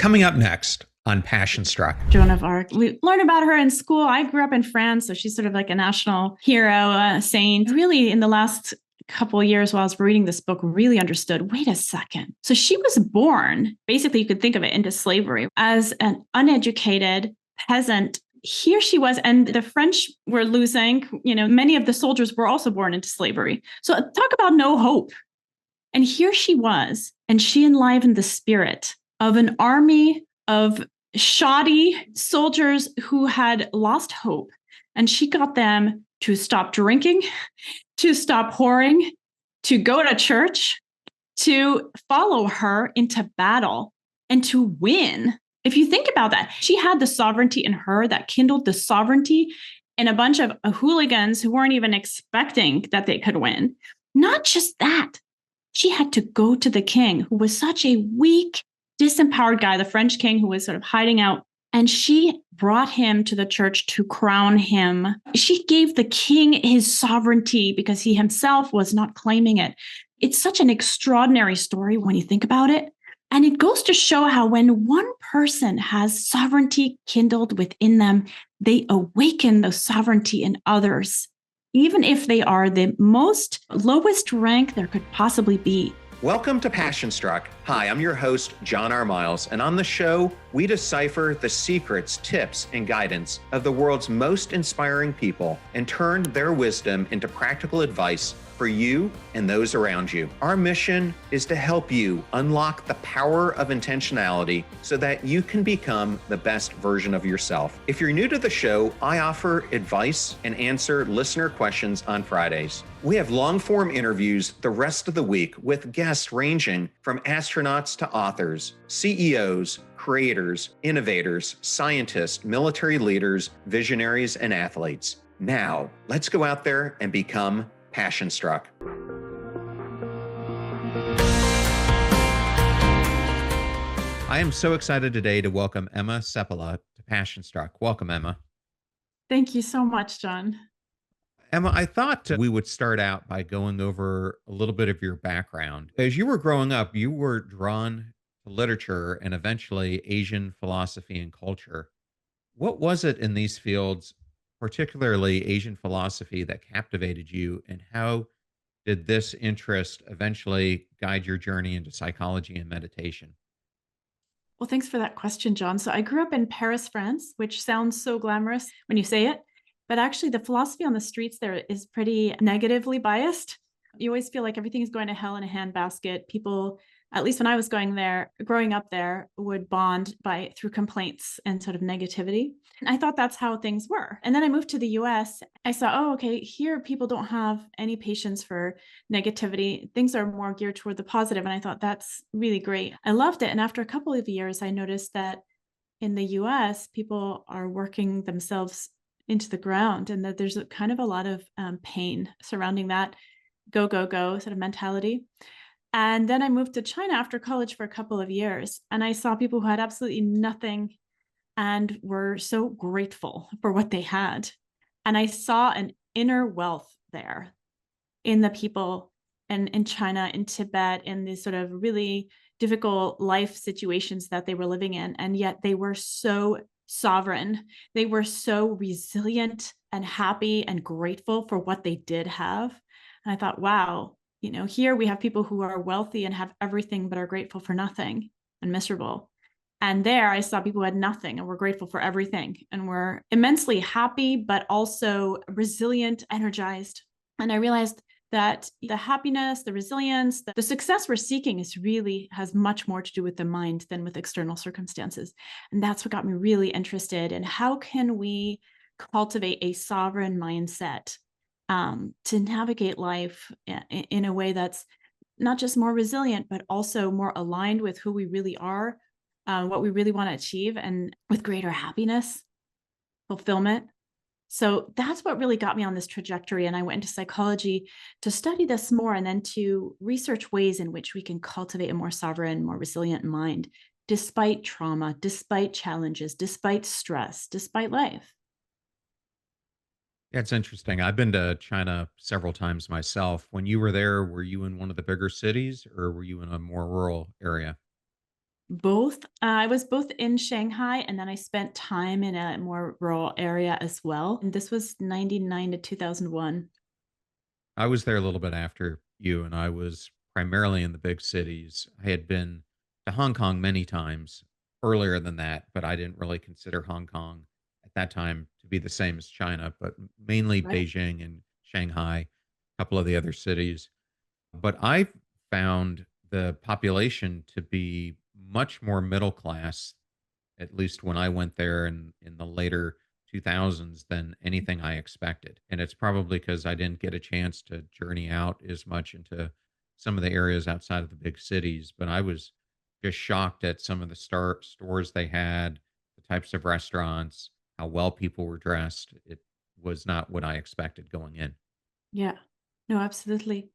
Coming up next on Passion Struck. Joan of Arc. We learned about her in school. I grew up in France, so she's sort of like a national hero, saint. Really, in the last couple of years while I was reading this book, really understood, wait a second. So she was born, basically you could think of it, into slavery as an uneducated peasant. Here she was, and the French were losing, many of the soldiers were also born into slavery. So talk about no hope. And here she was, and she enlivened the spirit of an army of shoddy soldiers who had lost hope. And she got them to stop drinking, to stop whoring, to go to church, to follow her into battle, and to win. If you think about that, she had the sovereignty in her that kindled the sovereignty in a bunch of hooligans who weren't even expecting that they could win. Not just that, she had to go to the king, who was such a weak, disempowered guy, the French king who was sort of hiding out. And she brought him to the church to crown him. She gave the king his sovereignty because he himself was not claiming it. It's such an extraordinary story when you think about it. And it goes to show how when one person has sovereignty kindled within them, they awaken the sovereignty in others, even if they are the most lowest rank there could possibly be. Welcome to Passion Struck. Hi, I'm your host, John R. Miles, and on the show, we decipher the secrets, tips, and guidance of the world's most inspiring people and turn their wisdom into practical advice for you and those around you. Our mission is to help you unlock the power of intentionality so that you can become the best version of yourself. If you're new to the show, I offer advice and answer listener questions on Fridays. We have long-form interviews the rest of the week with guests ranging from astronauts to authors, CEOs, creators, innovators, scientists, military leaders, visionaries, and athletes. Now, let's go out there and become Passion Struck. I am so excited today to welcome Emma Seppälä to Passion Struck. Welcome, Emma. Thank you so much, John. Emma, I thought we would start out by going over a little bit of your background. As you were growing up, you were drawn to literature and eventually Asian philosophy and culture. What was it in these fields, particularly Asian philosophy, that captivated you, and how did this interest eventually guide your journey into psychology and meditation? Well, thanks for that question, John. So I grew up in Paris, France, which sounds so glamorous when you say it, but actually the philosophy on the streets there is pretty negatively biased. You always feel like everything is going to hell in a handbasket. People, at least when I was growing up there, would bond through complaints and sort of negativity. And I thought that's how things were. And then I moved to the US. I saw, oh, okay, here people don't have any patience for negativity. Things are more geared toward the positive. And I thought that's really great. I loved it. And after a couple of years, I noticed that in the US, people are working themselves into the ground, and that there's kind of a lot of pain surrounding that go, go, go sort of mentality. And then I moved to China after college for a couple of years, and I saw people who had absolutely nothing and were so grateful for what they had. And I saw an inner wealth there in the people in China, in Tibet, in these sort of really difficult life situations that they were living in. And yet they were so sovereign. They were so resilient and happy and grateful for what they did have. And I thought, wow, here we have people who are wealthy and have everything, but are grateful for nothing and miserable. And there I saw people who had nothing and were grateful for everything and were immensely happy, but also resilient, energized. And I realized that the happiness, the resilience, the success we're seeking has much more to do with the mind than with external circumstances. And that's what got me really interested in how can we cultivate a sovereign mindset to navigate life in a way that's not just more resilient, but also more aligned with who we really are, what we really want to achieve, and with greater happiness, fulfillment. So that's what really got me on this trajectory. And I went into psychology to study this more and then to research ways in which we can cultivate a more sovereign, more resilient mind, despite trauma, despite challenges, despite stress, despite life. Yeah, it's interesting. I've been to China several times myself. When you were there, were you in one of the bigger cities or were you in a more rural area? Both. I was both in Shanghai and then I spent time in a more rural area as well. And this was 99 to 2001. I was there a little bit after you, and I was primarily in the big cities. I had been to Hong Kong many times earlier than that, but I didn't really consider Hong Kong at that time to be the same as China, but mainly Right. Beijing and Shanghai, a couple of the other cities. But I found the population to be much more middle class, at least when I went there in the later 2000s, than anything I expected. And it's probably because I didn't get a chance to journey out as much into some of the areas outside of the big cities. But I was just shocked at some of the stores they had, the types of restaurants, how well people were dressed. It was not what I expected going in. Yeah. No, absolutely.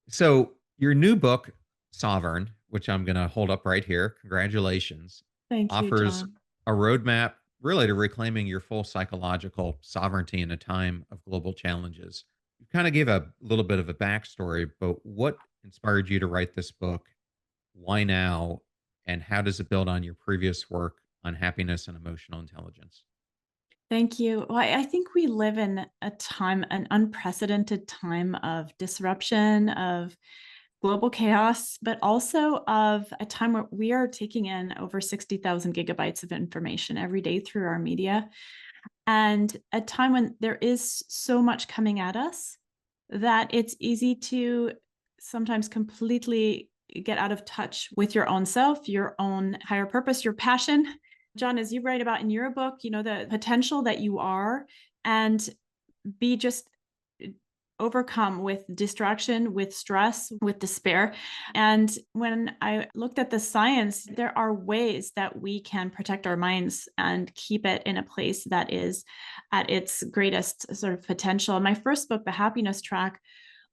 So, your new book, Sovereign, which I'm going to hold up right here, congratulations, Thank you, offers John. a roadmap really to reclaiming your full psychological sovereignty in a time of global challenges. You kind of gave a little bit of a backstory, but what inspired you to write this book? Why now? And how does it build on your previous work on happiness and emotional intelligence? Thank you. Well, I think we live in a time, an unprecedented time of disruption, of global chaos, but also of a time where we are taking in over 60,000 gigabytes of information every day through our media. And a time when there is so much coming at us that it's easy to sometimes completely get out of touch with your own self, your own higher purpose, your passion. John, as you write about in your book, the potential that you are, and be just overcome with distraction, with stress, with despair. And when I looked at the science, there are ways that we can protect our minds and keep it in a place that is at its greatest sort of potential. My first book, The Happiness Track,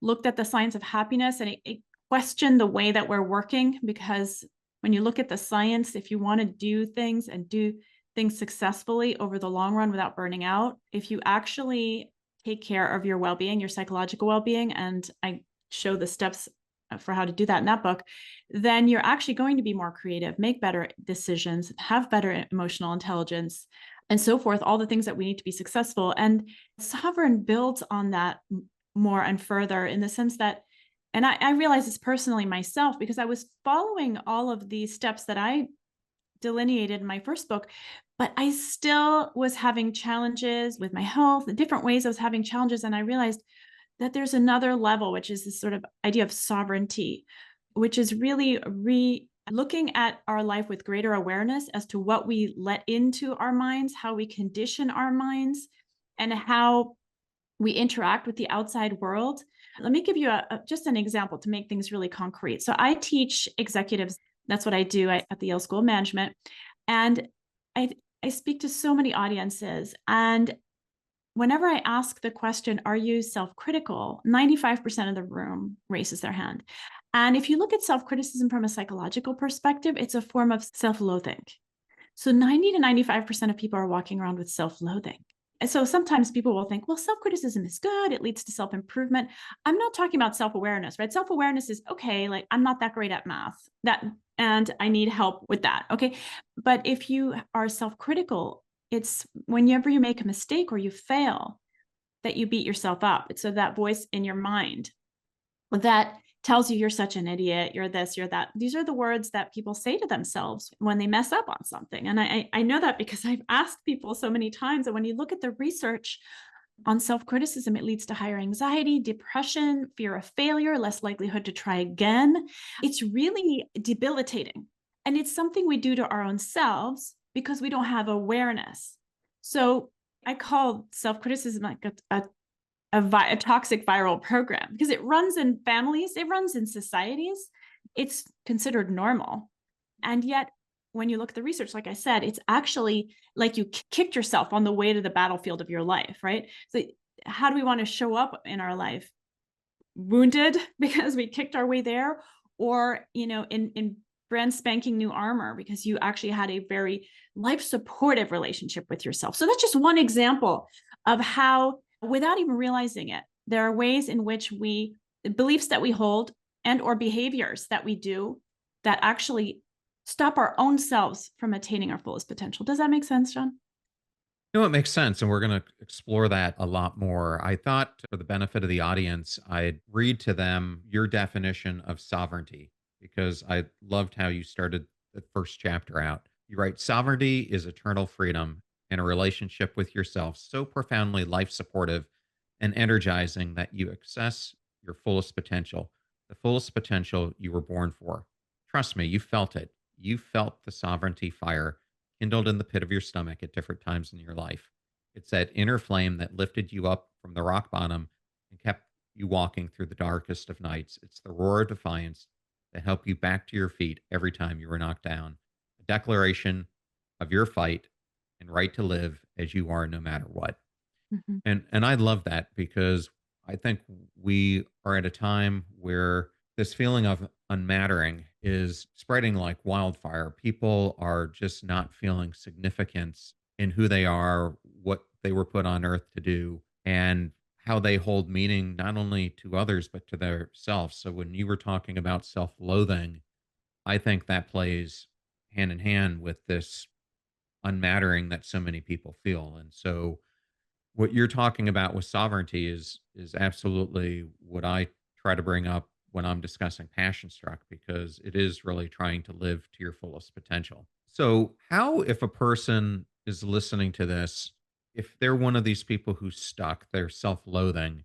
looked at the science of happiness, and it questioned the way that we're working, because when you look at the science, if you want to do things and do things successfully over the long run without burning out, if you actually take care of your well-being, your psychological well-being, and I show the steps for how to do that in that book, then you're actually going to be more creative, make better decisions, have better emotional intelligence, and so forth, all the things that we need to be successful. And Sovereign builds on that more and further, in the sense that, and I realize this personally myself, because I was following all of these steps that I delineated in my first book, but I still was having challenges with my health, the different ways I was having challenges. And I realized that there's another level, which is this sort of idea of sovereignty, which is really looking at our life with greater awareness as to what we let into our minds, how we condition our minds, and how we interact with the outside world. Let me give you just an example to make things really concrete. So I teach executives. That's what I do at the Yale School of Management. And I speak to so many audiences. And whenever I ask the question, are you self-critical? 95% of the room raises their hand. And if you look at self-criticism from a psychological perspective, it's a form of self-loathing. So 90 to 95% of people are walking around with self-loathing. And so sometimes people will think, well, self-criticism is good. It leads to self-improvement. I'm not talking about self-awareness, right? Self-awareness is, okay, like, I'm not that great at math, and I need help with that. Okay. But if you are self-critical, it's whenever you make a mistake or you fail that you beat yourself up. It's so that voice in your mind that tells you you're such an idiot, you're this, you're that. These are the words that people say to themselves when they mess up on something. And I know that because I've asked people so many times. And when you look at the research on self-criticism, it leads to higher anxiety, depression, fear of failure, less likelihood to try again. It's really debilitating. And it's something we do to our own selves because we don't have awareness. So I call self-criticism like a toxic viral program, because it runs in families, it runs in societies, it's considered normal. And yet, when you look at the research, like I said, it's actually like you kicked yourself on the way to the battlefield of your life, right? So, how do we want to show up in our life? Wounded because we kicked our way there, or, in brand spanking new armor because you actually had a very life supportive relationship with yourself. So that's just one example of how, without even realizing it, there are ways in which beliefs that we hold and or behaviors that we do that actually stop our own selves from attaining our fullest potential. Does that make sense, John? No, it makes sense. And we're going to explore that a lot more. I thought, for the benefit of the audience, I'd read to them your definition of sovereignty because I loved how you started the first chapter out. You write, sovereignty is eternal freedom in a relationship with yourself so profoundly life supportive and energizing that you access your fullest potential, the fullest potential you were born for. Trust me, you felt it. You felt the sovereignty fire kindled in the pit of your stomach at different times in your life. It's that inner flame that lifted you up from the rock bottom and kept you walking through the darkest of nights. It's the roar of defiance that helped you back to your feet every time you were knocked down. A declaration of your fight and right to live as you are no matter what. Mhm. And I love that because I think we are at a time where this feeling of unmattering is spreading like wildfire. People are just not feeling significance in who they are, what they were put on earth to do, and how they hold meaning not only to others but to themselves. So when you were talking about self-loathing, I think that plays hand in hand with this unmattering that so many people feel. And so what you're talking about with sovereignty is absolutely what I try to bring up when I'm discussing passion struck because it is really trying to live to your fullest potential. So, how if a person is listening to this, if they're one of these people who's stuck, they're self-loathing,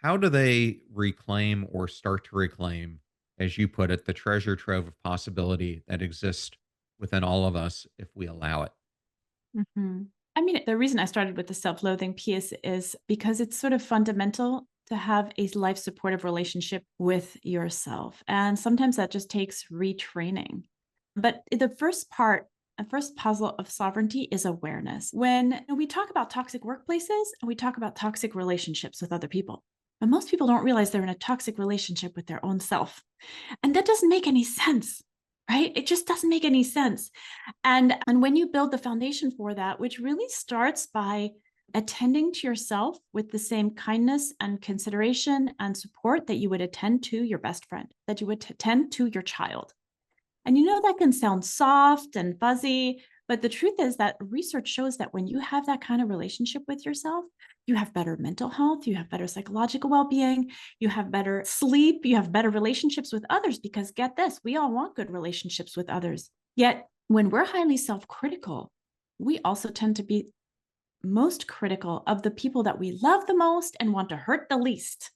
how do they reclaim or start to reclaim, as you put it, the treasure trove of possibility that exists within all of us if we allow it? Mhm. I mean, the reason I started with the self-loathing piece is because it's sort of fundamental to have a life supportive relationship with yourself. And sometimes that just takes retraining. But the first part, the first puzzle of sovereignty is awareness. When we talk about toxic workplaces and we talk about toxic relationships with other people, but most people don't realize they're in a toxic relationship with their own self. And that doesn't make any sense, right? It just doesn't make any sense. And when you build the foundation for that, which really starts by attending to yourself with the same kindness and consideration and support that you would attend to your best friend, that you would attend to your child. And that can sound soft and fuzzy, but the truth is that research shows that when you have that kind of relationship with yourself, you have better mental health, you have better psychological well-being, you have better sleep, you have better relationships with others, because get this, we all want good relationships with others. Yet when we're highly self-critical, we also tend to be most critical of the people that we love the most and want to hurt the least.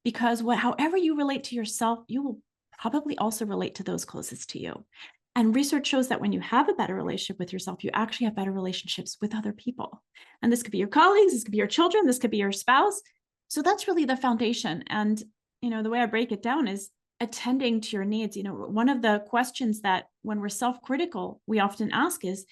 Because however you relate to yourself, you will probably also relate to those closest to you. And research shows that when you have a better relationship with yourself, you actually have better relationships with other people. And this could be your colleagues, this could be your children, this could be your spouse. So that's really the foundation. And, the way I break it down is attending to your needs. One of the questions that when we're self-critical, we often ask is,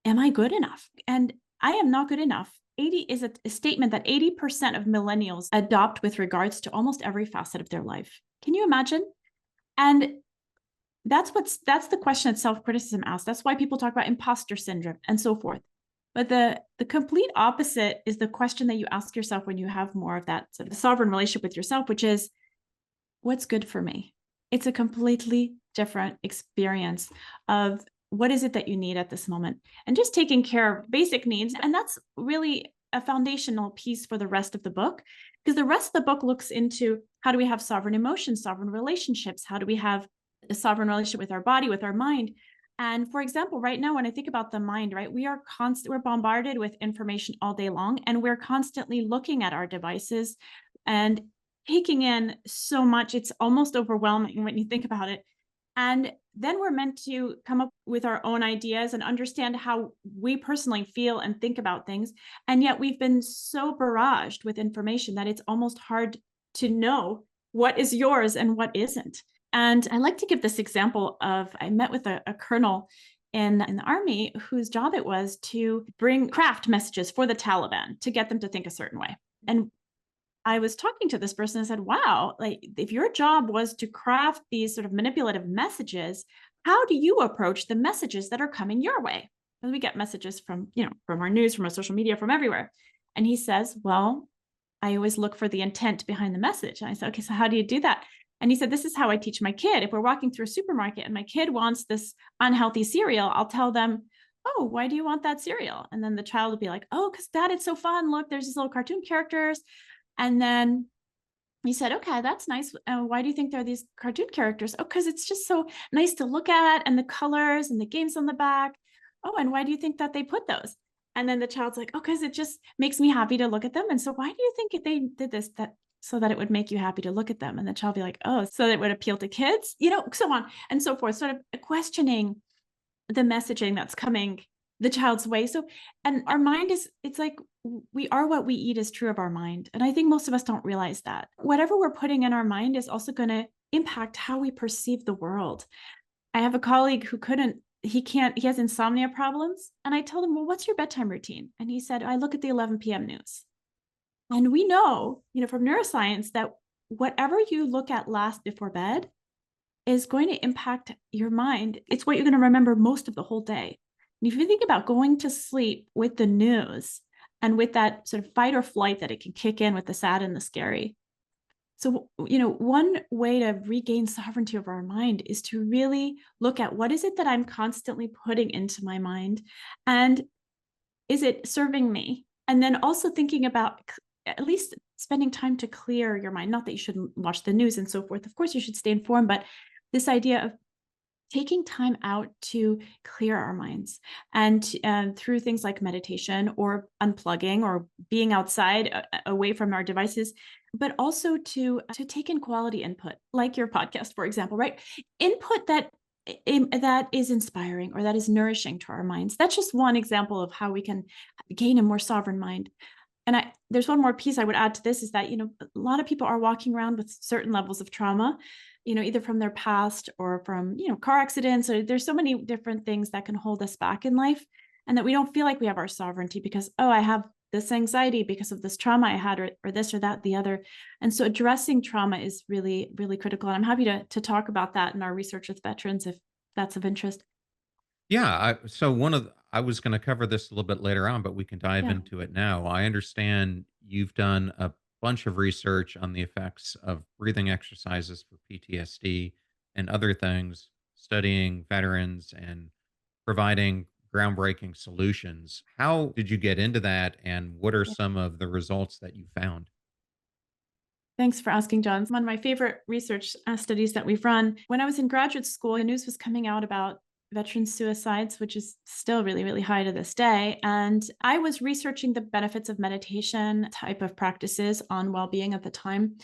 am I good enough? And I am not good enough. 80 is a statement that 80% of millennials adopt with regards to almost every facet of their life. Can you imagine? And that's the question that self-criticism asks. That's why people talk about imposter syndrome and so forth. But the complete opposite is the question that you ask yourself when you have more of that sort of sovereign relationship with yourself, which is, what's good for me? It's a completely different experience of what is it that you need at this moment, and just taking care of basic needs. And that's really a foundational piece for the rest of the book, because the rest of the book looks into how do we have sovereign emotions, sovereign relationships? How do we have a sovereign relationship with our body, with our mind? And for example, right now, when I think about the mind, right, we're bombarded with information all day long, and we're constantly looking at our devices and taking in so much. It's almost overwhelming when you think about it. And then we're meant to come up with our own ideas and understand how we personally feel and think about things. And yet we've been so barraged with information that it's almost hard to know what is yours and what isn't. And I like to give this example of, I met with a colonel in the army whose job it was to craft messages for the Taliban to get them to think a certain way. And I was talking to this person and said, wow, like if your job was to craft these sort of manipulative messages, how do you approach the messages that are coming your way? Because we get messages from our news, from our social media, from everywhere. And he says, well, I always look for the intent behind the message. And I said, okay, so how do you do that? And he said, this is how I teach my kid. If we're walking through a supermarket and my kid wants this unhealthy cereal, I'll tell them, oh, why do you want that cereal? And then the child will be like, oh, because Dad, it's so fun. Look, there's these little cartoon characters. And then he said, okay, that's nice. Why do you think there are these cartoon characters? Oh, because it's just so nice to look at, and the colors and the games on the back. Oh, and why do you think that they put those? And then the child's like, oh, because it just makes me happy to look at them. And so why do you think they did this, that so that it would make you happy to look at them? And the child will be like, oh, so that it would appeal to kids, so on and so forth, sort of questioning the messaging that's coming the child's way. So, and our mind it's like we are what we eat is true of our mind. And I think most of us don't realize that. Whatever we're putting in our mind is also going to impact how we perceive the world. I have a colleague who he has insomnia problems. And I told him, well, what's your bedtime routine? And he said, I look at the 11 p.m. news. And we know, from neuroscience that whatever you look at last before bed is going to impact your mind. It's what you're going to remember most of the whole day. And if you think about going to sleep with the news and with that sort of fight or flight that it can kick in with the sad and the scary. So, one way to regain sovereignty over our mind is to really look at what is it that I'm constantly putting into my mind, and is it serving me? And then also thinking about at least spending time to clear your mind. Not that you shouldn't watch the news and so forth. Of course, you should stay informed, but this idea of taking time out to clear our minds, and through things like meditation or unplugging or being outside away from our devices, but also to take in quality input, like your podcast, for example, right? Input that is inspiring or that is nourishing to our minds. That's just one example of how we can gain a more sovereign mind. And there's one more piece I would add to this is that, a lot of people are walking around with certain levels of trauma, either from their past or from, car accidents. Or there's so many different things that can hold us back in life, and that we don't feel like we have our sovereignty because, oh, I have this anxiety because of this trauma I had, or this or that, the other. And so addressing trauma is really, really critical. And I'm happy to talk about that in our research with veterans, if that's of interest. Yeah. I was going to cover this a little bit later on, but we can dive Yeah. into it now. I understand you've done a bunch of research on the effects of breathing exercises for PTSD and other things, studying veterans and providing groundbreaking solutions. How did you get into that, and what are some of the results that you found? Thanks for asking, John. It's one of my favorite research studies that we've run. When I was in graduate school, the news was coming out about veteran suicides, which is still really, really high to this day. And I was researching the benefits of meditation type of practices on well-being at the time.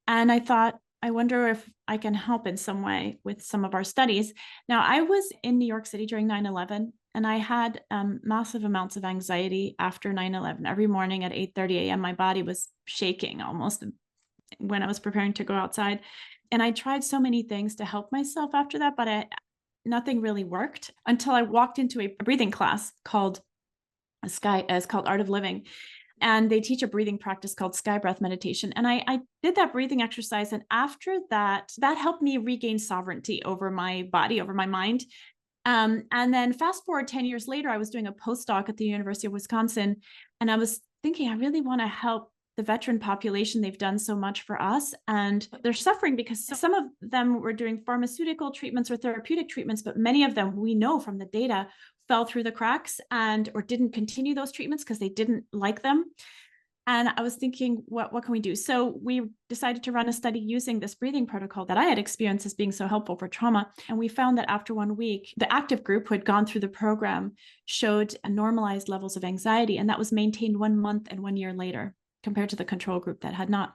And I thought, I wonder if I can help in some way with some of our studies. Now, I was in New York City during 9/11, and I had massive amounts of anxiety after 9/11. Every morning at 8:30 a.m., my body was shaking almost when I was preparing to go outside. And I tried so many things to help myself after that, but nothing really worked until I walked into a breathing class called it's called Art of Living. And they teach a breathing practice called sky breath meditation. And I did that breathing exercise. And after that, that helped me regain sovereignty over my body, over my mind. And then fast forward 10 years later, I was doing a postdoc at the University of Wisconsin. And I was thinking, I really want to help the veteran population. They've done so much for us, and they're suffering because some of them were doing pharmaceutical treatments or therapeutic treatments, but many of them, we know from the data, fell through the cracks or didn't continue those treatments because they didn't like them. And I was thinking, what can we do? So we decided to run a study using this breathing protocol that I had experienced as being so helpful for trauma. And we found that after 1 week, the active group who had gone through the program showed normalized levels of anxiety. And that was maintained 1 month and 1 year later compared to the control group that had not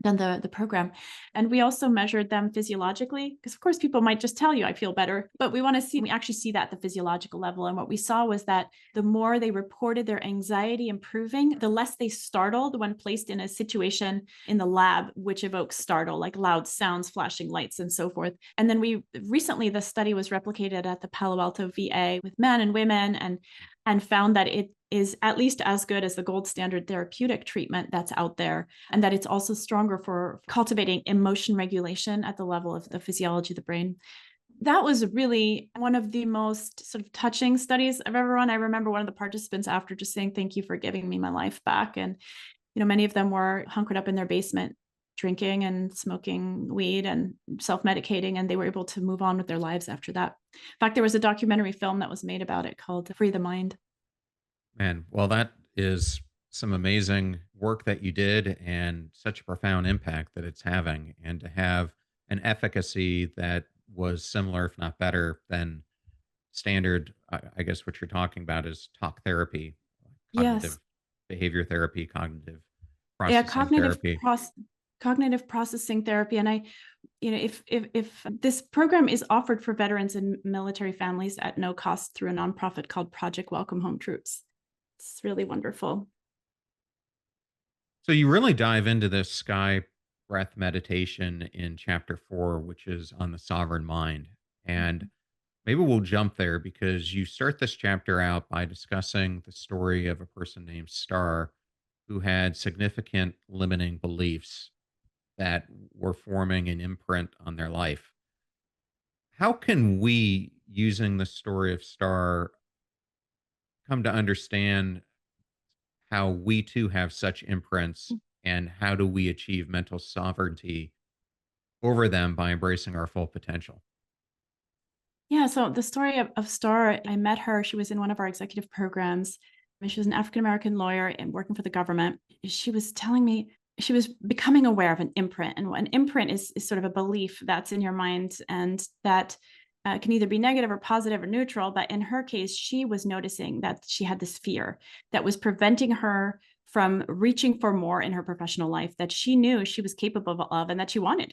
done the program. And we also measured them physiologically, because of course people might just tell you, I feel better, but we actually see that at the physiological level. And what we saw was that the more they reported their anxiety improving, the less they startled when placed in a situation in the lab, which evokes startle, like loud sounds, flashing lights, and so forth. And then the study was replicated at the Palo Alto VA with men and women, and found that it is at least as good as the gold standard therapeutic treatment that's out there, and that it's also stronger for cultivating emotion regulation at the level of the physiology of the brain. That was really one of the most sort of touching studies I've ever run. I remember one of the participants after just saying, thank you for giving me my life back. And, many of them were hunkered up in their basement drinking and smoking weed and self-medicating, and they were able to move on with their lives after that. In fact, there was a documentary film that was made about it called Free the Mind. Man, well, that is some amazing work that you did and such a profound impact that it's having. And to have an efficacy that was similar, if not better, than standard, I guess what you're talking about is talk therapy, Yes. cognitive behavior therapy, cognitive Yeah, processing therapy. cognitive processing therapy. And if this program is offered for veterans and military families at no cost through a nonprofit called Project Welcome Home Troops. It's really wonderful. So you really dive into this sky breath meditation in chapter 4, which is on the sovereign mind. And maybe we'll jump there because you start this chapter out by discussing the story of a person named Star who had significant limiting beliefs that were forming an imprint on their life. How can we, using the story of Star, come to understand how we too have such imprints and how do we achieve mental sovereignty over them by embracing our full potential? Yeah, so the story of Star, I met her. She was in one of our executive programs. And she was an African American lawyer and working for the government. She was telling me she was becoming aware of an imprint. And an imprint is sort of a belief that's in your mind and that can either be negative or positive or neutral. But in her case, she was noticing that she had this fear that was preventing her from reaching for more in her professional life that she knew she was capable of and that she wanted.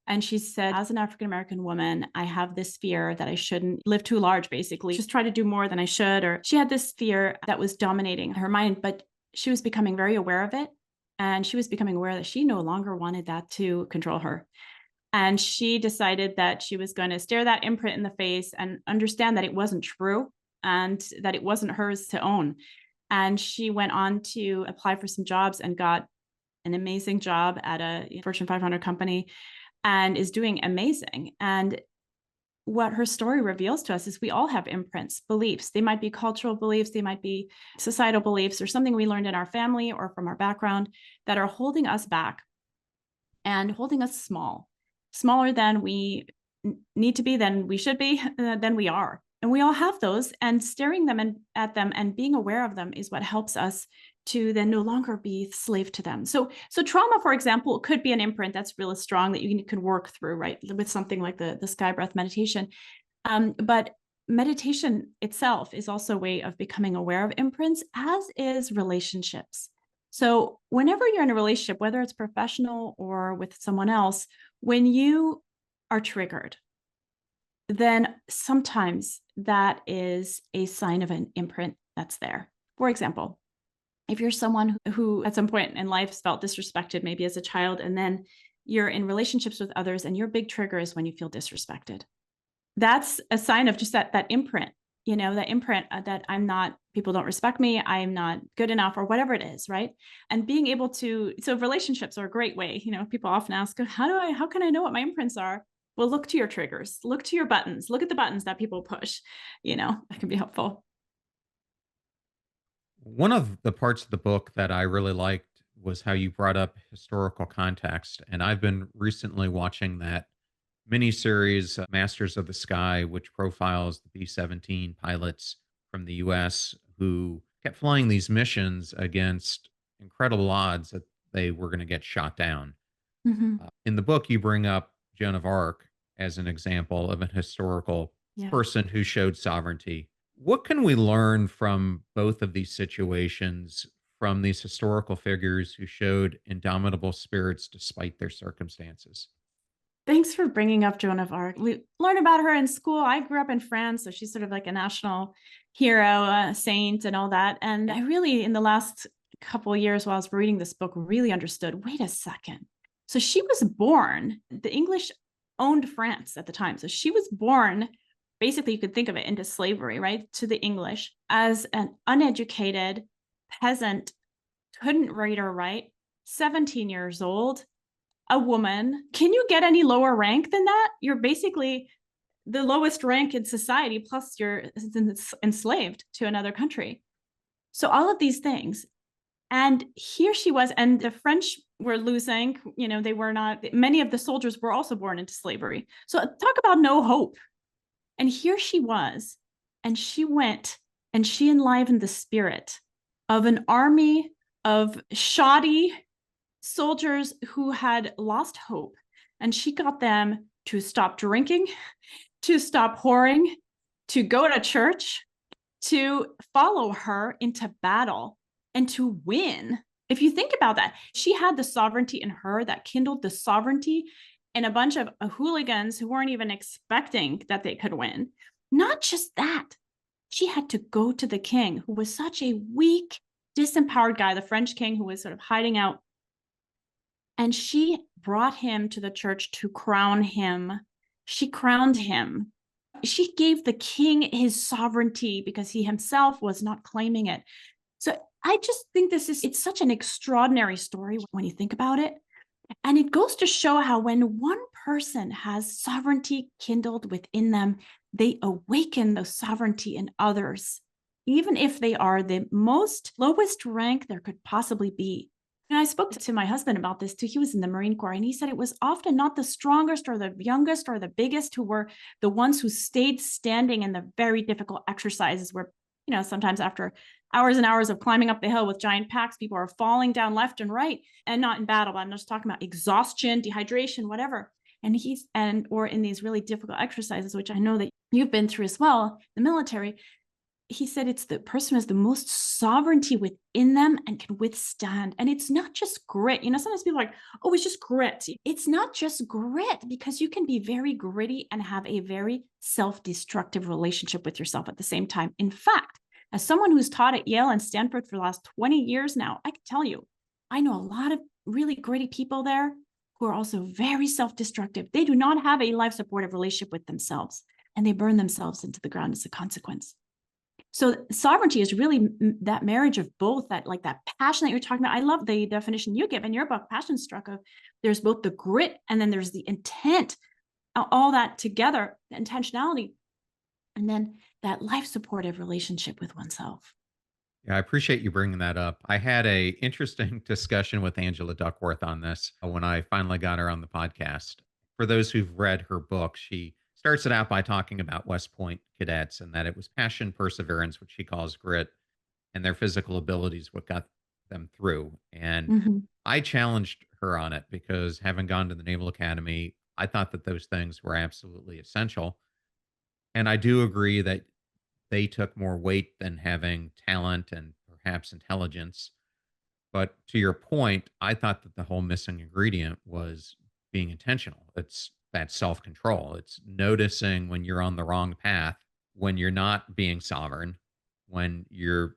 And she said, as an African American woman, I have this fear that I shouldn't live too large, basically, just try to do more than I should. Or she had this fear that was dominating her mind, but she was becoming very aware of it. And she was becoming aware that she no longer wanted that to control her. And she decided that she was going to stare that imprint in the face and understand that it wasn't true and that it wasn't hers to own. And she went on to apply for some jobs and got an amazing job at a Fortune 500 company and is doing amazing. And what her story reveals to us is we all have imprints, beliefs. They might be cultural beliefs, they might be societal beliefs, or something we learned in our family or from our background that are holding us back and holding us small, smaller than we need to be, than we should be, than we are. And we all have those, and staring at them and being aware of them is what helps us to then no longer be slave to them. So trauma, for example, could be an imprint that's really strong that you can work through, right, with something like the sky breath meditation. But meditation itself is also a way of becoming aware of imprints, as is relationships. So whenever you're in a relationship, whether it's professional or with someone else, when you are triggered, then sometimes that is a sign of an imprint that's there. For example, if you're someone who at some point in life felt disrespected, maybe as a child, and then you're in relationships with others and your big trigger is when you feel disrespected. That's a sign of just that imprint, that imprint that people don't respect me, I'm not good enough, or whatever it is, right? And being able to, so relationships are a great way. People often ask, how can I know what my imprints are? Well, look to your triggers, look to your buttons, look at the buttons that people push, that can be helpful. One of the parts of the book that I really liked was how you brought up historical context. And I've been recently watching that miniseries, Masters of the Sky, which profiles the B 17 pilots from the US who kept flying these missions against incredible odds that they were going to get shot down. Mhm. In the book, you bring up Joan of Arc as an example of a historical Yeah. person who showed sovereignty. What can we learn from both of these situations, from these historical figures who showed indomitable spirits despite their circumstances? Thanks for bringing up Joan of Arc. We learned about her in school. I grew up in France, so she's sort of like a national hero, saint, and all that. And I really, in the last couple of years while I was reading this book, really understood, wait a second. So she was born, the English owned France at the time. So she was born, basically, you could think of it into slavery, right, to the English as an uneducated peasant, couldn't read or write, 17 years old, a woman. Can you get any lower rank than that? You're basically the lowest rank in society, plus you're enslaved to another country. So all of these things. And here she was, and the French were losing. They were not, many of the soldiers were also born into slavery. So talk about no hope. And here she was, and she went and she enlivened the spirit of an army of shoddy soldiers who had lost hope. And she got them to stop drinking, to stop whoring, to go to church, to follow her into battle, and to win. If you think about that, she had the sovereignty in her that kindled the sovereignty in a bunch of hooligans who weren't even expecting that they could win. Not just that, she had to go to the king, who was such a weak, disempowered guy, the French king who was sort of hiding out. And she brought him to the church to crown him. She crowned him. She gave the king his sovereignty because he himself was not claiming it. So I just think it's such an extraordinary story when you think about it. And it goes to show how when one person has sovereignty kindled within them, they awaken the sovereignty in others, even if they are the most lowest rank there could possibly be. And I spoke to my husband about this too. He was in the Marine Corps, and he said it was often not the strongest or the youngest or the biggest who were the ones who stayed standing in the very difficult exercises where, sometimes after hours and hours of climbing up the hill with giant packs, people are falling down left and right, and not in battle, but I'm just talking about exhaustion, dehydration, whatever. Or in these really difficult exercises, which I know that you've been through as well, the military. He said it's the person who has the most sovereignty within them and can withstand. And it's not just grit. Sometimes people are like, oh, it's just grit. It's not just grit, because you can be very gritty and have a very self-destructive relationship with yourself at the same time. In fact, as someone who's taught at Yale and Stanford for the last 20 years now, I can tell you, I know a lot of really gritty people there who are also very self-destructive. They do not have a life-supportive relationship with themselves, and they burn themselves into the ground as a consequence. So sovereignty is really that marriage of both, that passion that you're talking about. I love the definition you give in your book, Passion Struck, of there's both the grit and then there's the intent, all that together, the intentionality, and then that life supportive relationship with oneself. Yeah, I appreciate you bringing that up. I had a interesting discussion with Angela Duckworth on this when I finally got her on the podcast. For those who've read her book, she starts it out by talking about West Point cadets and that it was passion, perseverance, which she calls grit, and their physical abilities what got them through. And Mhm. I challenged her on it because having gone to the Naval Academy, I thought that those things were absolutely essential. And I do agree that they took more weight than having talent and perhaps intelligence. But to your point, I thought that the whole missing ingredient was being intentional. It's that self control. It's noticing when you're on the wrong path, when you're not being sovereign, when you're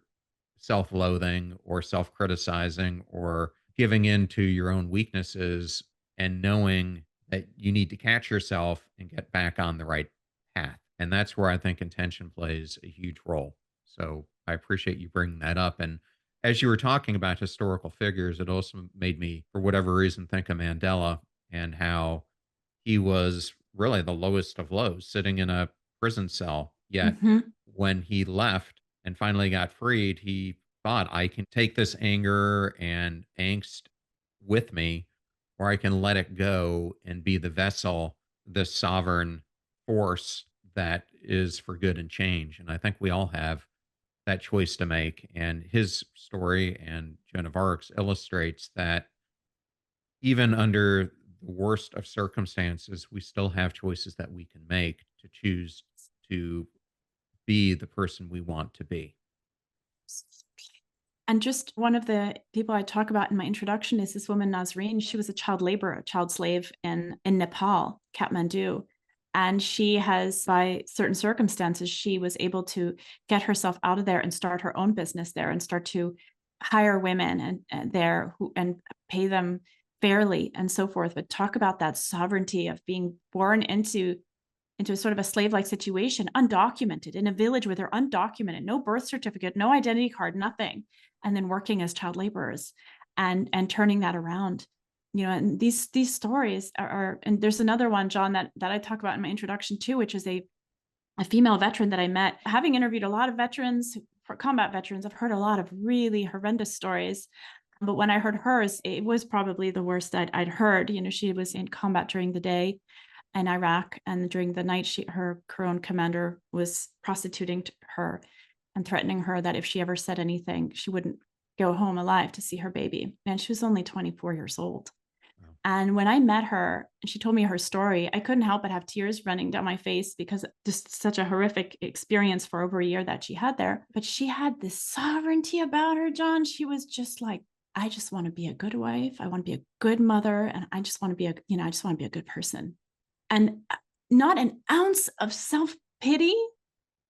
self loathing or self criticizing or giving in to your own weaknesses, and knowing that you need to catch yourself and get back on the right path. And that's where I think intention plays a huge role. So I appreciate you bringing that up. And as you were talking about historical figures, it also made me, for whatever reason, think of Mandela and how he was really the lowest of lows, sitting in a prison cell. Yet Mhm. when he left and finally got freed, he thought, I can take this anger and angst with me, or I can let it go and be the vessel, the sovereign force that is for good and change. And I think we all have that choice to make. And his story and Joan of Arc's illustrates that even under the worst of circumstances, we still have choices that we can make to choose to be the person we want to be. And just one of the people I talk about in my introduction is this woman, Nazreen. She was a child laborer, a child slave in Nepal, Kathmandu. And she has, by certain circumstances, she was able to get herself out of there and start her own business there and start to hire women and there who and pay them fairly and so forth. But talk about that sovereignty of being born into sort of a slave-like situation, undocumented, in a village where they're undocumented, no birth certificate, no identity card, nothing, and then working as child laborers and turning that around. And these stories are and there's another one, John, that I talk about in my introduction too, which is a female veteran that I met. Having interviewed a lot of veterans, for combat veterans, I've heard a lot of really horrendous stories. But when I heard hers, it was probably the worst I'd heard. She was in combat during the day in Iraq, and during the night, her own commander was prostituting her and threatening her that if she ever said anything, she wouldn't go home alive to see her baby. And she was only 24 years old. Wow. And when I met her and she told me her story, I couldn't help but have tears running down my face because just such a horrific experience for over a year that she had there. But she had this sovereignty about her, John. She was just like, I just want to be a good wife. I want to be a good mother. And I just want to be I just want to be a good person. And not an ounce of self-pity,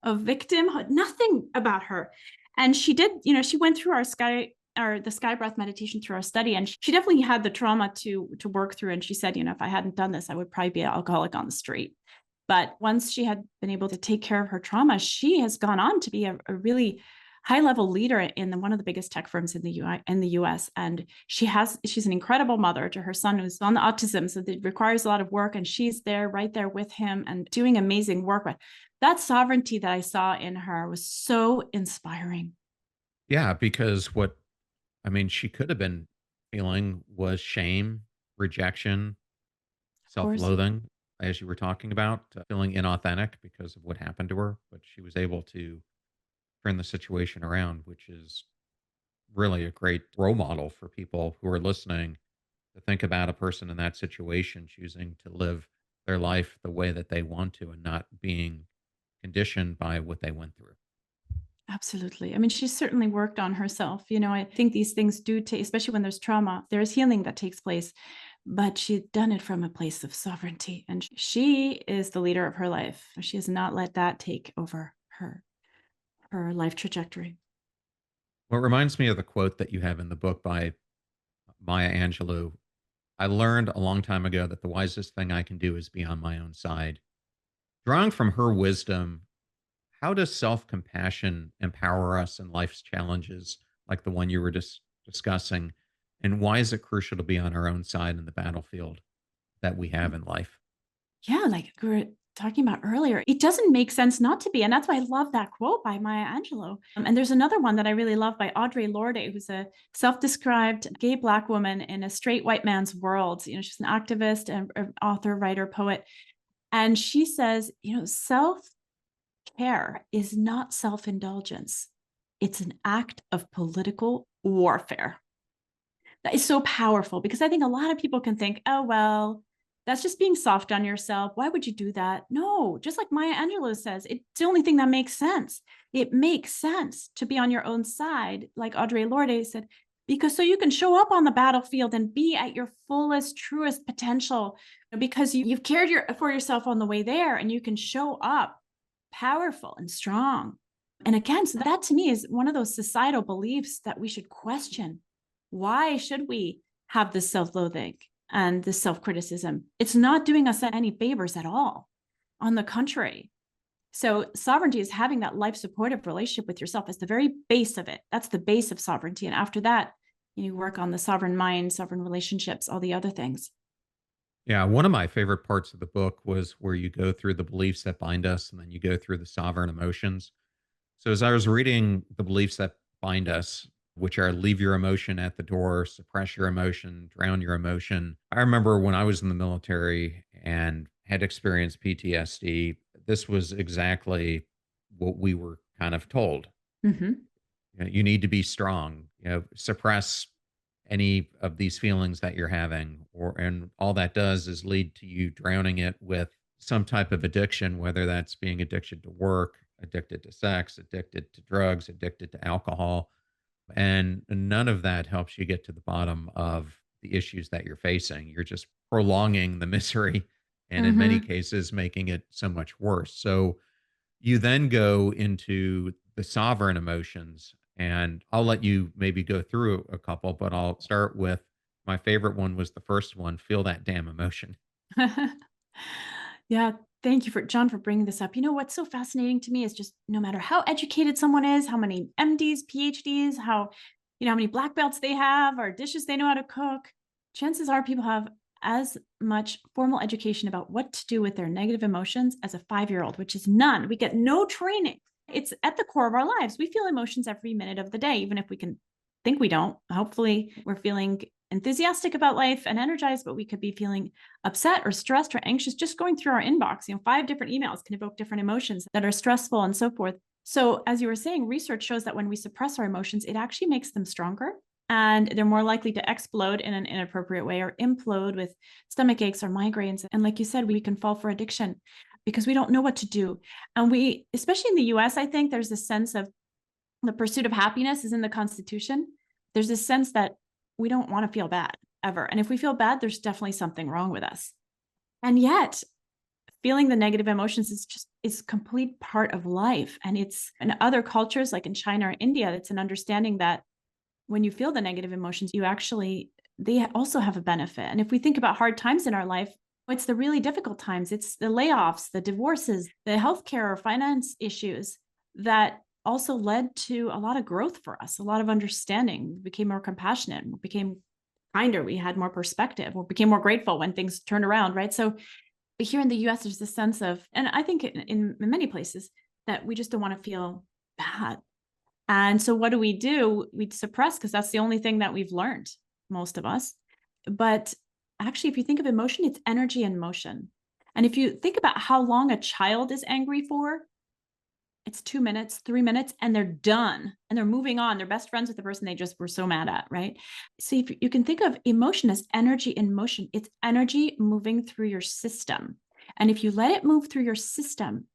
of victimhood, nothing about her. And she did, she went through the sky breath meditation through our study, and she definitely had the trauma to work through. And she said, if I hadn't done this, I would probably be an alcoholic on the street. But once she had been able to take care of her trauma, she has gone on to be a really high-level leader in one of the biggest tech firms in the US. And she's an incredible mother to her son who's on the autism, so it requires a lot of work. And she's right there with him and doing amazing work. But that sovereignty that I saw in her was so inspiring. Yeah, because she could have been feeling was shame, rejection, Of course. self-loathing, as you were talking about, feeling inauthentic because of what happened to her, but she was able to turn the situation around, which is really a great role model for people who are listening to think about a person in that situation choosing to live their life the way that they want to and not being conditioned by what they went through. Absolutely. I mean, she's certainly worked on herself. I think these things do take, especially when there's trauma, there's healing that takes place, but she's done it from a place of sovereignty. And she is the leader of her life. She has not let that take over her life trajectory. Well, it reminds me of the quote that you have in the book by Maya Angelou. I learned a long time ago that the wisest thing I can do is be on my own side. Drawing from her wisdom, how does self compassion empower us in life's challenges like the one you were just discussing? And why is it crucial to be on our own side in the battlefield that we have in life? Yeah, like we were talking about earlier, it doesn't make sense not to be. And that's why I love that quote by Maya Angelou. And there's another one that I really love by Audre Lorde, who's a self-described gay Black woman in a straight white man's world. She's an activist and an author, writer, poet. And she says, self-care is not self-indulgence. It's an act of political warfare. That is so powerful because I think a lot of people can think, oh, well, that's just being soft on yourself. Why would you do that? No, just like Maya Angelou says, it's the only thing that makes sense. It makes sense to be on your own side, like Audre Lorde said, because so you can show up on the battlefield and be at your fullest, truest potential, because you've cared for yourself on the way there, and you can show up powerful and strong. And again, so that to me is one of those societal beliefs that we should question. Why should we have this self-loathing and this self-criticism? It's not doing us any favors at all. On the contrary. So sovereignty is having that life supportive relationship with yourself as the very base of it. That's the base of sovereignty. And after that, you work on the sovereign mind, sovereign relationships, all the other things. Yeah, one of my favorite parts of the book was where you go through the beliefs that bind us and then you go through the sovereign emotions. So as I was reading the beliefs that bind us, which are leave your emotion at the door, suppress your emotion, drown your emotion. I remember when I was in the military and had experienced PTSD, this was exactly what we were kind of told. Mm-hmm. You need to be strong, suppress any of these feelings that you're having, and all that does is lead to you drowning it with some type of addiction, whether that's being addicted to work, addicted to sex, addicted to drugs, addicted to alcohol. And none of that helps you get to the bottom of the issues that you're facing. You're just prolonging the misery and in many Mm-hmm. cases making it so much worse. So you then go into the sovereign emotions, and I'll let you maybe go through a couple, but I'll start with my favorite one was the first one, feel that damn emotion. Yeah, thank you John for bringing this up. What's so fascinating to me is just no matter how educated someone is, how many MDs, PhDs, how many black belts they have or dishes they know how to cook, chances are people have as much formal education about what to do with their negative emotions as a 5-year-old, which is none. We get no training. It's at the core of our lives. We feel emotions every minute of the day, even if we can think we don't. Hopefully, we're feeling enthusiastic about life and energized, but we could be feeling upset or stressed or anxious just going through our inbox. 5 different emails can evoke different emotions that are stressful and so forth. So as you were saying, research shows that when we suppress our emotions, it actually makes them stronger and they're more likely to explode in an inappropriate way or implode with stomach aches or migraines. And like you said, we can fall for addiction because we don't know what to do. And we, especially in the US, I think there's this sense of the pursuit of happiness is in the Constitution. There's this sense that we don't want to feel bad ever. And if we feel bad, there's definitely something wrong with us. And yet feeling the negative emotions is complete part of life. And it's in other cultures like in China or India, it's an understanding that when you feel the negative emotions, they also have a benefit. And if we think about hard times in our life, it's the really difficult times. It's the layoffs, the divorces, the healthcare or finance issues that also led to a lot of growth for us, a lot of understanding. We became more compassionate, we became kinder, we had more perspective, we became more grateful when things turned around, right? So here in the US, there's this sense of, and I think in many places, that we just don't want to feel bad. And so what do? We suppress because that's the only thing that we've learned, most of us. But actually, if you think of emotion, it's energy in motion. And if you think about how long a child is angry for, it's 2 minutes, 3 minutes, and they're done and they're moving on. They're best friends with the person they just were so mad at, right? So if you can think of emotion as energy in motion, it's energy moving through your system. And if you let it move through your system,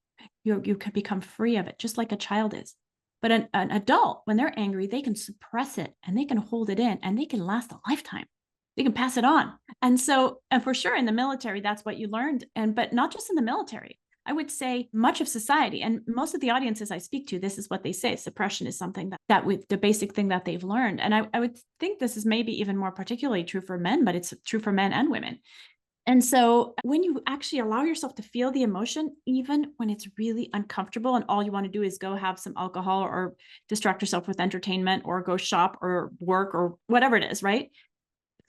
you can become free of it, just like a child is. But an adult, when they're angry, they can suppress it and they can hold it in and they can last a lifetime. They can pass it on. And so, and for sure in the military, that's what you learned. But not just in the military. I would say much of society and most of the audiences I speak to, this is what they say. Suppression is something the basic thing that they've learned. And I would think this is maybe even more particularly true for men, but it's true for men and women. And so when you actually allow yourself to feel the emotion, even when it's really uncomfortable and all you want to do is go have some alcohol or distract yourself with entertainment or go shop or work or whatever it is, right?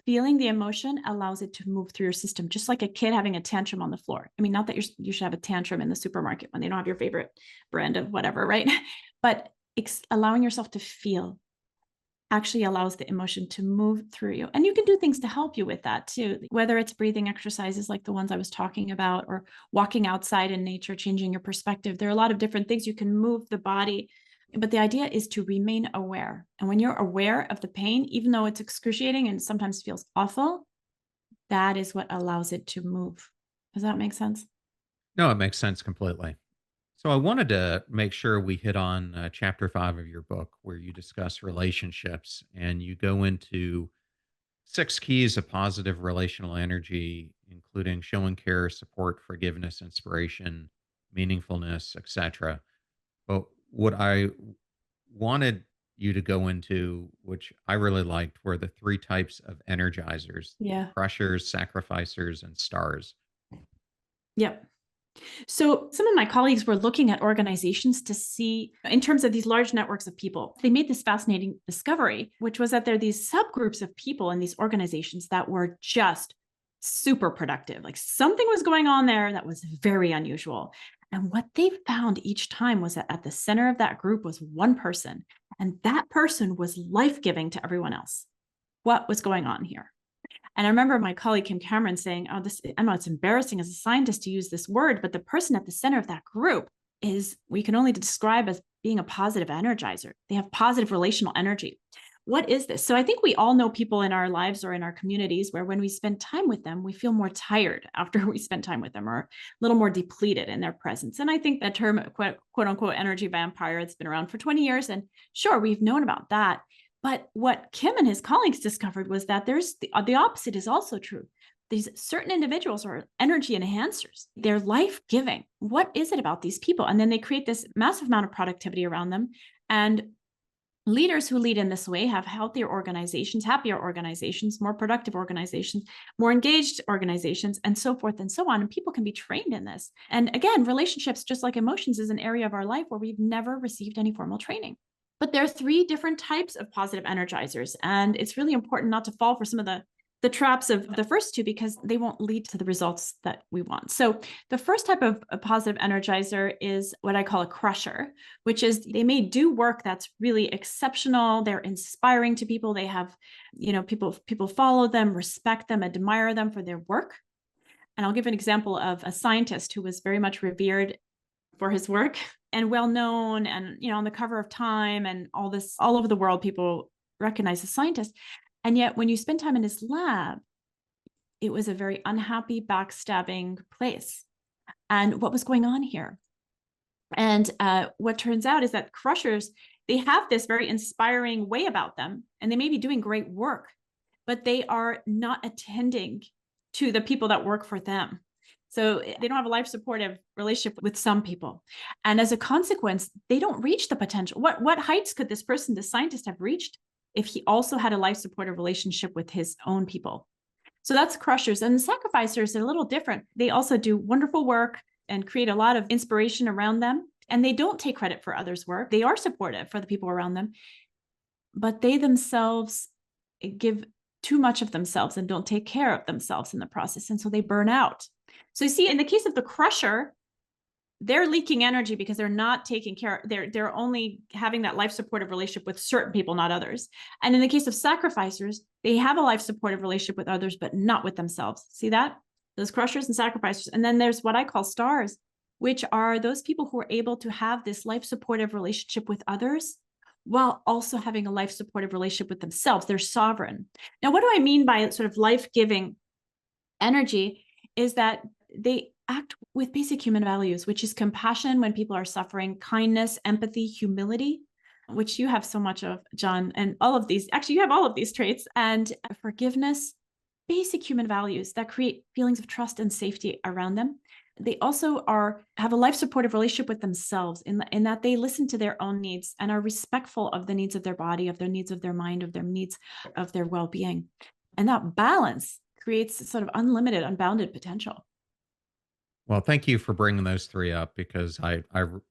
Feeling the emotion allows it to move through your system, just like a kid having a tantrum on the floor. I mean, not that you should have a tantrum in the supermarket when they don't have your favorite brand of whatever, right? But allowing yourself to feel actually allows the emotion to move through you. And you can do things to help you with that too, whether it's breathing exercises like the ones I was talking about, or walking outside in nature, changing your perspective. There are a lot of different things you can move the body. But the idea is to remain aware. And when you're aware of the pain, even though it's excruciating and sometimes feels awful, that is what allows it to move. Does that make sense? No, it makes sense completely. So I wanted to make sure we hit on chapter 5 of your book where you discuss relationships and you go into 6 keys of positive relational energy, including showing care, support, forgiveness, inspiration, meaningfulness, etc. But what I wanted you to go into, which I really liked, were the 3 types of energizers: Yeah. crushers, sacrificers, and stars. Yep. So some of my colleagues were looking at organizations to see, in terms of these large networks of people, they made this fascinating discovery, which was that there are these subgroups of people in these organizations that were just super productive. Like something was going on there that was very unusual. And what they found each time was that at the center of that group was one person, and that person was life-giving to everyone else. What was going on here? And I remember my colleague Kim Cameron saying, I know it's embarrassing as a scientist to use this word, but the person at the center of that group we can only describe as being a positive energizer. They have positive relational energy. What is this? So I think we all know people in our lives or in our communities where when we spend time with them, we feel more tired after we spend time with them, or a little more depleted in their presence. And I think that term, quote unquote, energy vampire, it's been around for 20 years. And sure, we've known about that. But what Kim and his colleagues discovered was that there's the opposite is also true. These certain individuals are energy enhancers. They're life-giving. What is it about these people? And then they create this massive amount of productivity around them. And leaders who lead in this way have healthier organizations, happier organizations, more productive organizations, more engaged organizations, and so forth and so on. And people can be trained in this. And again, relationships, just like emotions, is an area of our life where we've never received any formal training. But there are 3 different types of positive energizers. And it's really important not to fall for some of the the traps of the first two because they won't lead to the results that we want. So the first type of a positive energizer is what I call a crusher, which is they may do work that's really exceptional. They're inspiring to people. They have, people follow them, respect them, admire them for their work. And I'll give an example of a scientist who was very much revered for his work and well known, and on the cover of Time and all over the world, people recognize the scientist. And yet when you spend time in his lab, it was a very unhappy, backstabbing place. And what was going on here? And what turns out is that crushers, they have this very inspiring way about them, and they may be doing great work, but they are not attending to the people that work for them. So they don't have a life supportive relationship with some people. And as a consequence, they don't reach the potential. What heights could this person, the scientist, have reached if he also had a life supportive relationship with his own people? So that's crushers. And the sacrificers are a little different. They also do wonderful work and create a lot of inspiration around them. And they don't take credit for others' work. They are supportive for the people around them, but they themselves give too much of themselves and don't take care of themselves in the process. And so they burn out. So you see, in the case of the crusher, they're leaking energy because they're not taking care. They're only having that life supportive relationship with certain people, not others. And in the case of sacrificers, they have a life supportive relationship with others, but not with themselves. See that? Those crushers and sacrificers. And then there's what I call stars, which are those people who are able to have this life supportive relationship with others while also having a life supportive relationship with themselves. They're sovereign. Now, what do I mean by sort of life-giving energy is that they act with basic human values, which is compassion when people are suffering, kindness, empathy, humility, which you have so much of, John, and all of these. Actually, you have all of these traits, and forgiveness, basic human values that create feelings of trust and safety around them. They also have a life supportive relationship with themselves in that they listen to their own needs and are respectful of the needs of their body, of their needs of their mind, of their needs of their well-being. And that balance creates sort of unlimited, unbounded potential. Well, thank you for bringing those three up because I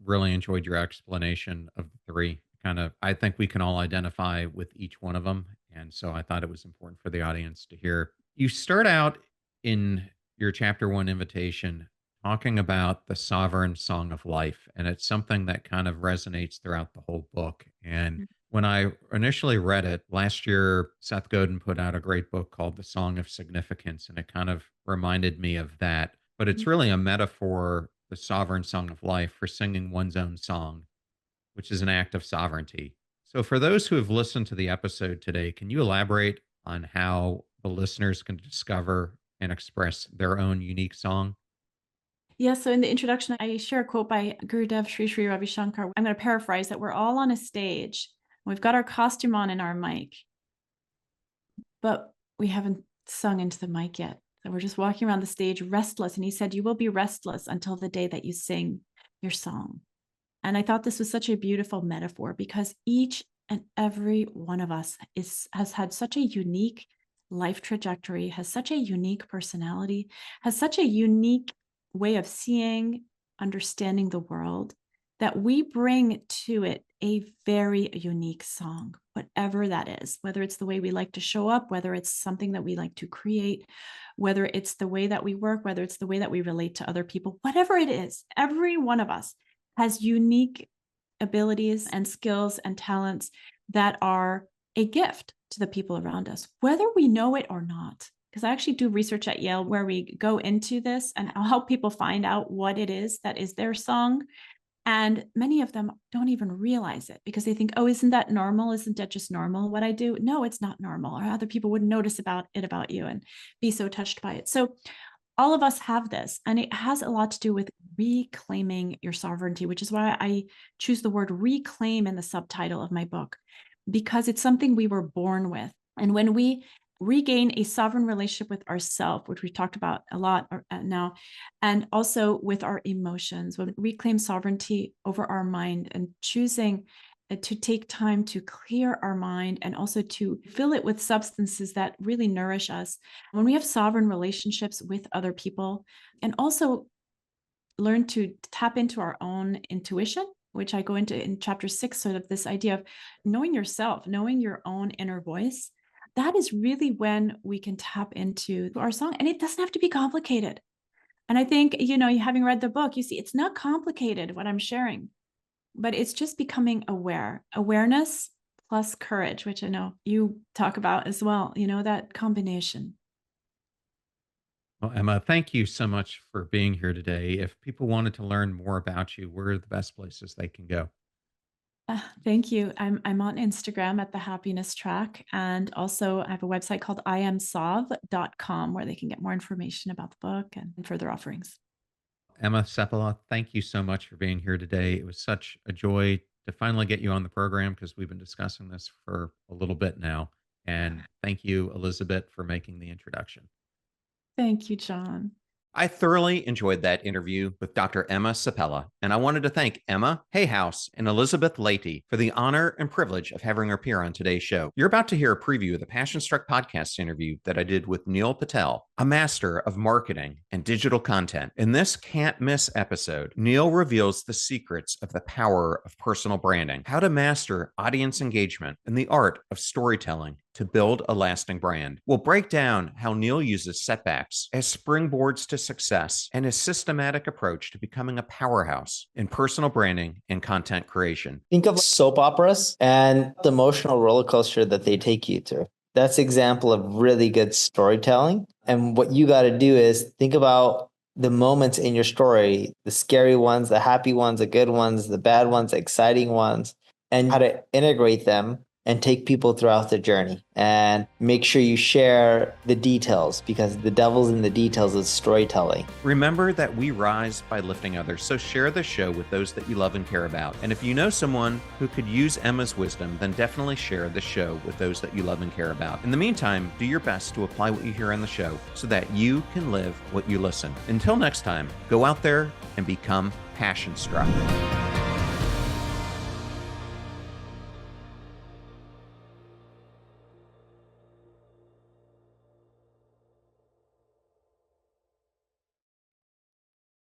really enjoyed your explanation of the three. Kind of, I think we can all identify with each one of them. And so I thought it was important for the audience to hear. You start out in your chapter one invitation talking about the sovereign song of life. And it's something that kind of resonates throughout the whole book. And when I initially read it last year, Seth Godin put out a great book called The Song of Significance. And it kind of reminded me of that. But it's really a metaphor, the sovereign song of life, for singing one's own song, which is an act of sovereignty. So, for those who have listened to the episode today, can you elaborate on how the listeners can discover and express their own unique song? Yeah, so in the introduction, I share a quote by Gurudev Sri Sri Ravi Shankar. I'm going to paraphrase that. We're all on a stage. We've got our costume on and our mic, but we haven't sung into the mic yet. So we're just walking around the stage restless. And he said, you will be restless until the day that you sing your song. And I thought this was such a beautiful metaphor because each and every one of us has had such a unique life trajectory, has such a unique personality, has such a unique way of seeing, understanding the world, that we bring to it a very unique song, whatever that is, whether it's the way we like to show up, whether it's something that we like to create, whether it's the way that we work, whether it's the way that we relate to other people, whatever it is, every one of us has unique abilities and skills and talents that are a gift to the people around us, whether we know it or not. Because I actually do research at Yale where we go into this and I'll help people find out what it is that is their song. And many of them don't even realize it because they think, oh, isn't that normal? Isn't that just normal what I do? No, it's not normal. Or other people would notice about you and be so touched by it. So all of us have this, and it has a lot to do with reclaiming your sovereignty, which is why I choose the word reclaim in the subtitle of my book, because it's something we were born with. And when we regain a sovereign relationship with ourselves, which we've talked about a lot now, and also with our emotions, when we reclaim sovereignty over our mind and choosing to take time to clear our mind and also to fill it with substances that really nourish us. When we have sovereign relationships with other people and also learn to tap into our own intuition, which I go into in chapter 6, sort of this idea of knowing yourself, knowing your own inner voice, that is really when we can tap into our song. And it doesn't have to be complicated. And I think, having read the book, you see, it's not complicated what I'm sharing, but it's just becoming aware. Awareness plus courage, which I know you talk about as well, that combination. Well, Emma, thank you so much for being here today. If people wanted to learn more about you, where are the best places they can go? Thank you. I'm on Instagram at the Happiness Track. And also I have a website called iamsov.com where they can get more information about the book and further offerings. Emma Seppälä, thank you so much for being here today. It was such a joy to finally get you on the program because we've been discussing this for a little bit now. And thank you, Elizabeth, for making the introduction. Thank you, John. I thoroughly enjoyed that interview with Dr. Emma Seppälä, and I wanted to thank Emma Hayhouse and Elizabeth Leahy for the honor and privilege of having her appear on today's show. You're about to hear a preview of the Passion Struck podcast interview that I did with Neil Patel, a master of marketing and digital content. In this can't miss episode, Neil reveals the secrets of the power of personal branding, how to master audience engagement, and the art of storytelling to build a lasting brand. We'll break down how Neil uses setbacks as springboards to success and his systematic approach to becoming a powerhouse in personal branding and content creation. Think of soap operas and the emotional roller coaster that they take you through. That's an example of really good storytelling. And what you got to do is think about the moments in your story, the scary ones, the happy ones, the good ones, the bad ones, the exciting ones, and how to integrate them and take people throughout the journey. And make sure you share the details because the devil's in the details of storytelling. Remember that we rise by lifting others, so share the show with those that you love and care about. And if you know someone who could use Emma's wisdom, then definitely share the show with those that you love and care about. In the meantime, do your best to apply what you hear on the show so that you can live what you listen. Until next time, go out there and become passion struck.